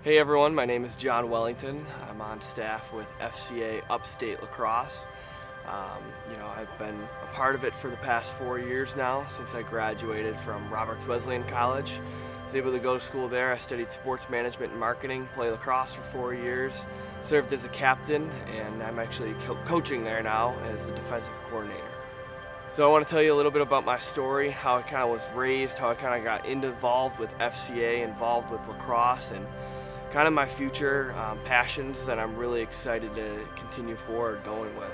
Hey everyone, my name is John Wellington. I'm on staff with FCA Upstate Lacrosse. I've been a part of it for the past 4 years now since I graduated from Roberts Wesleyan College. I was able to go to school there. I studied sports management and marketing, played lacrosse for 4 years, served as a captain, and I'm actually coaching there now as the defensive coordinator. So I want to tell you a little bit about my story, how I kind of was raised, how I kind of got involved with FCA, involved with lacrosse, and kind of my future passions that I'm really excited to continue forward going with.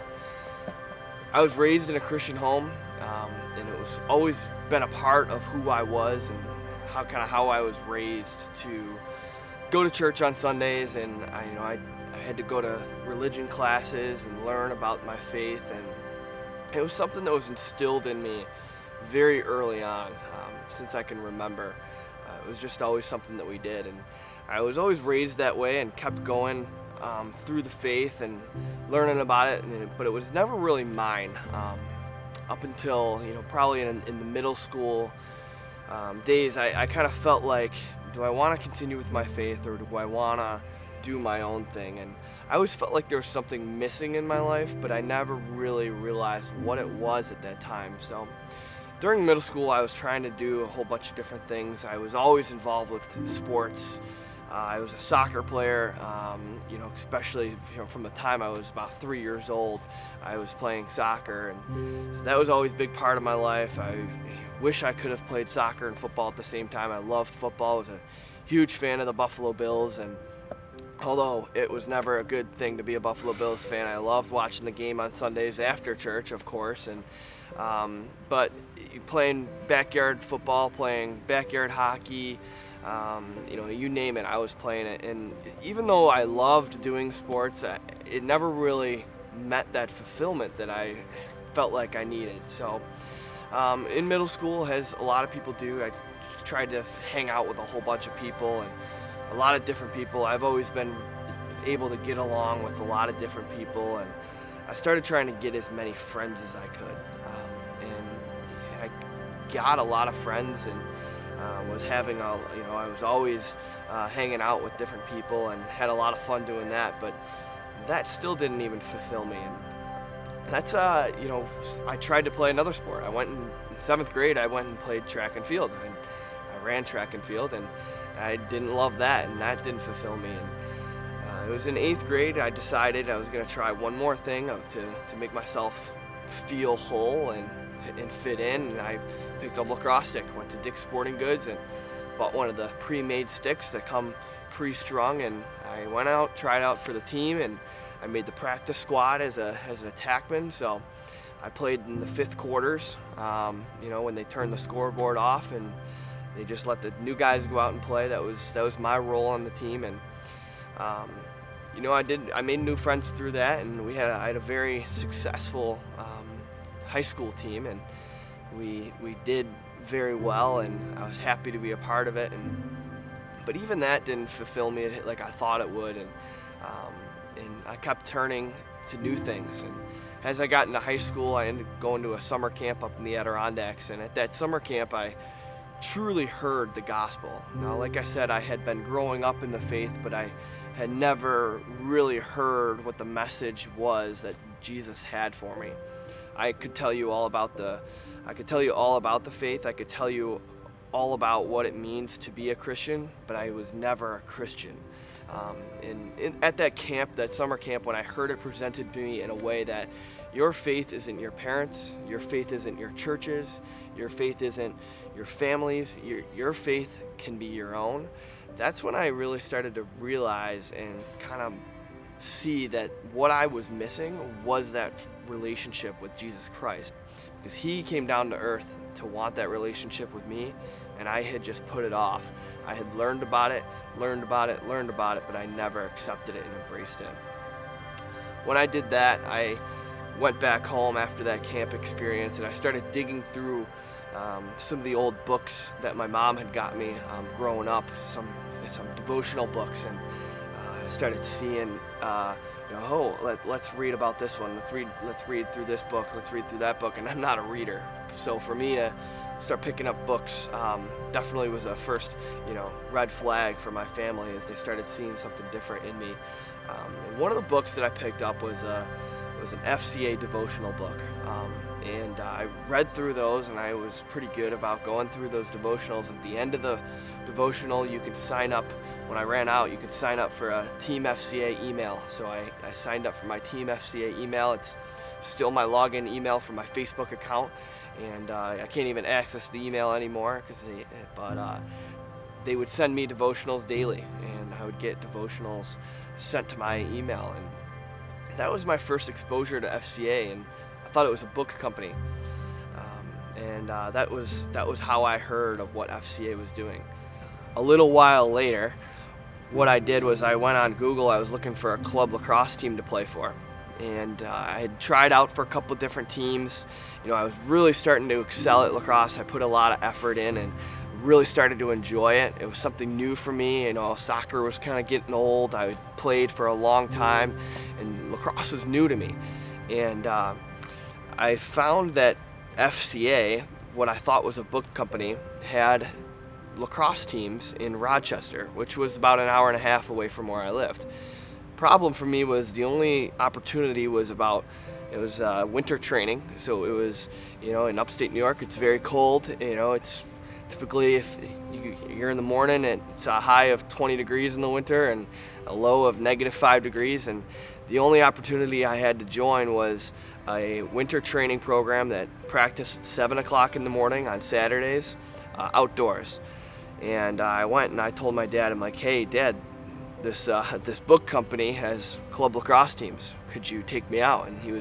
I was raised in a Christian home, and it was always been a part of who I was and how I was raised to go to church on Sundays, and I had to go to religion classes and learn about my faith, and it was something that was instilled in me very early on, since I can remember. It was just always something that we did, and I was always raised that way and kept going through the faith and learning about it, but it was never really mine up until probably in the middle school days. I kind of felt like, do I want to continue with my faith or do I want to do my own thing? And I always felt like there was something missing in my life, but I never really realized what it was at that time. So during middle school, I was trying to do a whole bunch of different things. I was always involved with sports. I was a soccer player, especially from the time I was about 3 years old. I was playing soccer, and so that was always a big part of my life. I wish I could have played soccer and football at the same time. I loved football. I was a huge fan of the Buffalo Bills, and although it was never a good thing to be a Buffalo Bills fan, I loved watching the game on Sundays after church, of course. And but playing backyard football, playing backyard hockey, you name it, I was playing it. And even though I loved doing sports, it never really met that fulfillment that I felt like I needed. So in middle school, as a lot of people do, I tried to hang out with a whole bunch of people and a lot of different people. I've always been able to get along with a lot of different people, and I started trying to get as many friends as I could. And I got a lot of friends, and I was always hanging out with different people and had a lot of fun doing that, but that still didn't even fulfill me. And that's, I tried to play another sport. I went in 7th grade, I went and played track and field, and I ran track and field, and I didn't love that, and that didn't fulfill me. And it was in 8th grade, I decided I was going to try one more thing to make myself feel whole and fit in, and I picked up a lacrosse stick, went to Dick's Sporting Goods and bought one of the pre-made sticks that come pre-strung, and I went out, tried out for the team, and I made the practice squad as an attackman. So I played in the 5th quarters, when they turned the scoreboard off and they just let the new guys go out and play. That was my role on the team, and I made new friends through that, and I had a very successful high school team, and we did very well, and I was happy to be a part of it. But even that didn't fulfill me like I thought it would, and I kept turning to new things. And as I got into high school, I ended up going to a summer camp up in the Adirondacks, and at that summer camp, I truly heard the gospel. Now, like I said, I had been growing up in the faith, but I had never really heard what the message was that Jesus had for me. I could tell you all about the faith. I could tell you all about what it means to be a Christian, but I was never a Christian. At that camp, that summer camp, when I heard it presented to me in a way that your faith isn't your parents, your faith isn't your churches, your faith isn't your families, your faith can be your own. That's when I really started to realize and kind of see that what I was missing was that relationship with Jesus Christ, because he came down to earth to want that relationship with me, and I had just put it off. I had learned about it, but I never accepted it and embraced it. When I did that, I went back home after that camp experience, and I started digging through some of the old books that my mom had got me growing up, some devotional books, and I started seeing, let's read about this one. Let's read through this book. Let's read through that book. And I'm not a reader, so for me to start picking up books definitely was a first, red flag for my family as they started seeing something different in me. And one of the books that I picked up was an FCA devotional book, and I read through those, and I was pretty good about going through those devotionals. At the end of the devotional, you could sign up. When I ran out, you could sign up for a Team FCA email. So I signed up for my Team FCA email. It's still my login email for my Facebook account, and I can't even access the email anymore but they would send me devotionals daily, and I would get devotionals sent to my email, and that was my first exposure to FCA, and I thought it was a book company, and that was how I heard of what FCA was doing. A little while later, what I did was I went on Google. I was looking for a club lacrosse team to play for, and I had tried out for a couple different teams. I was really starting to excel at lacrosse. I put a lot of effort in and really started to enjoy it. It was something new for me. Soccer was kind of getting old. I had played for a long time, and lacrosse was new to me. And I found that FCA, what I thought was a book company, had lacrosse teams in Rochester, which was about an hour and a half away from where I lived. Problem for me was the only opportunity was winter training. So it was, in upstate New York, it's very cold. It's typically, if you're in the morning, it's a high of 20 degrees in the winter and a low of -5 degrees. And the only opportunity I had to join was a winter training program that practiced at 7 o'clock in the morning on Saturdays, outdoors. And I went and I told my dad, I'm like, hey, Dad, this book company has club lacrosse teams. Could you take me out? And he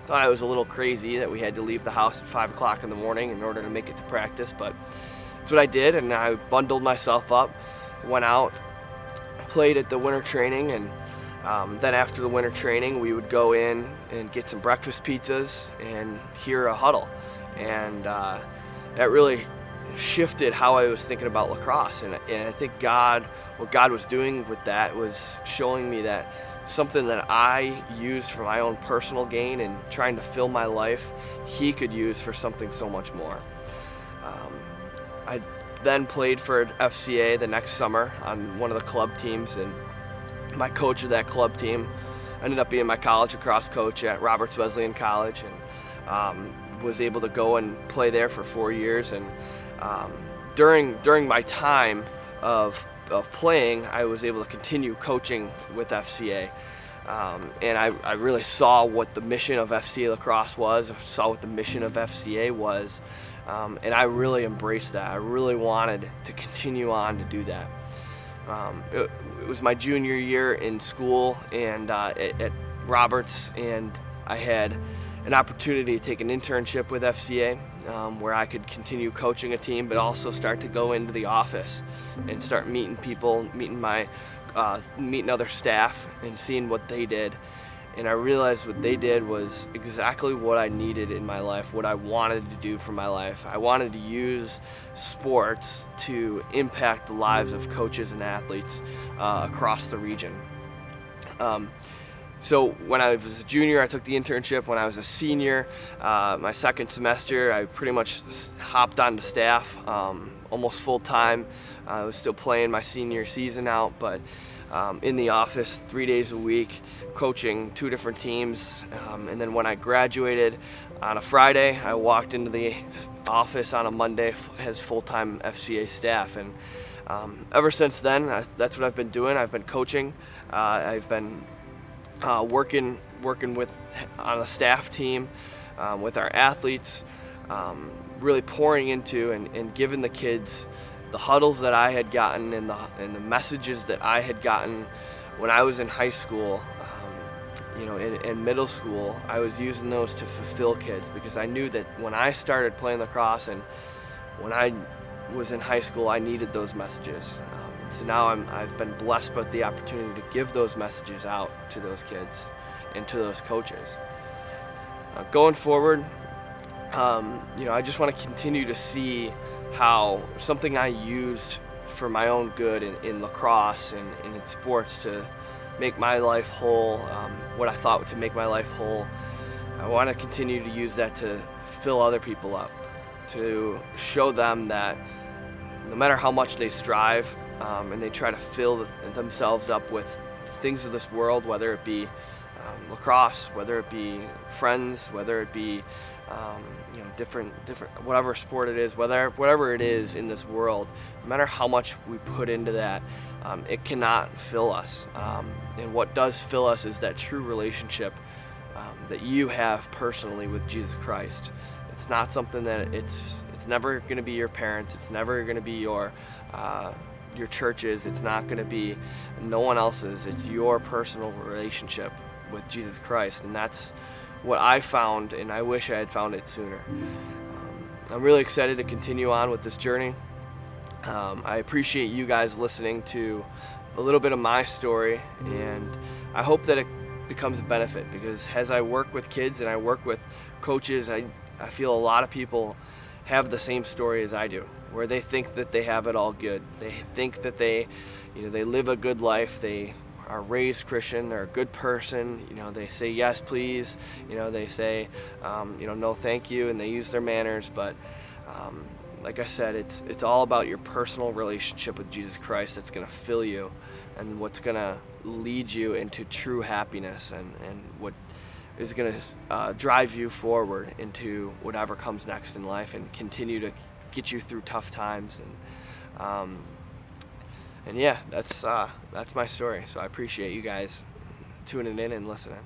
thought I was a little crazy that we had to leave the house at 5 o'clock in the morning in order to make it to practice, but that's what I did, and I bundled myself up, went out, played at the winter training, and then after the winter training, we would go in and get some breakfast pizzas and hear a huddle. And that really shifted how I was thinking about lacrosse. And I think what God was doing with that was showing me that something that I used for my own personal gain and trying to fill my life, He could use for something so much more. I then played for FCA the next summer on one of the club teams, and my coach of that club team ended up being my college lacrosse coach at Roberts Wesleyan College, and was able to go and play there for 4 years. And during my time of playing, I was able to continue coaching with FCA, and I really saw what the mission of FCA lacrosse was. I saw what the mission of FCA was, and I really embraced that. I really wanted to continue on to do that. It was my junior year in school and at Roberts, and I had an opportunity to take an internship with FCA, where I could continue coaching a team, but also start to go into the office and start meeting people, meeting other staff, and seeing what they did. And I realized what they did was exactly what I needed in my life, what I wanted to do for my life. I wanted to use sports to impact the lives of coaches and athletes across the region. So when I was a junior, I took the internship. When I was a senior, my second semester, I pretty much hopped onto staff almost full time. I was still playing my senior season out, but in the office 3 days a week, coaching 2 different teams. And then when I graduated on a Friday, I walked into the office on a Monday as full-time FCA staff. And ever since then, that's what I've been doing. I've been coaching. I've been working on a staff team with our athletes, really pouring into and giving the kids the huddles that I had gotten and the messages that I had gotten when I was in high school, in middle school. I was using those to fulfill kids, because I knew that when I started playing lacrosse and when I was in high school, I needed those messages. So now I've been blessed with the opportunity to give those messages out to those kids and to those coaches. Going forward, I just want to continue to see how something I used for my own good in lacrosse and in sports to make my life whole, what I thought to make my life whole. I want to continue to use that to fill other people up. to show them that no matter how much they strive and they try to fill themselves up with things of this world, whether it be lacrosse, whether it be friends, whether it be different whatever sport it is, whatever it is in this world, no matter how much we put into that, it cannot fill us. And what does fill us is that true relationship that you have personally with Jesus Christ. It's not something that it's never going to be your parents. It's never going to be your churches. It's not going to be no one else's. It's your personal relationship with Jesus Christ, and that's what I found, and I wish I had found it sooner. I'm really excited to continue on with this journey. I appreciate you guys listening to a little bit of my story, and I hope that it becomes a benefit, because as I work with kids and I work with coaches, I feel a lot of people have the same story as I do, where they think that they have it all good. They think that they live a good life. They are raised Christian. They're a good person. They say yes, please. They say no, thank you, and they use their manners. But like I said, it's all about your personal relationship with Jesus Christ that's going to fill you, and what's going to lead you into true happiness, and what is going to drive you forward into whatever comes next in life, and continue to get you through tough times. And yeah, that's my story. So I appreciate you guys tuning in and listening.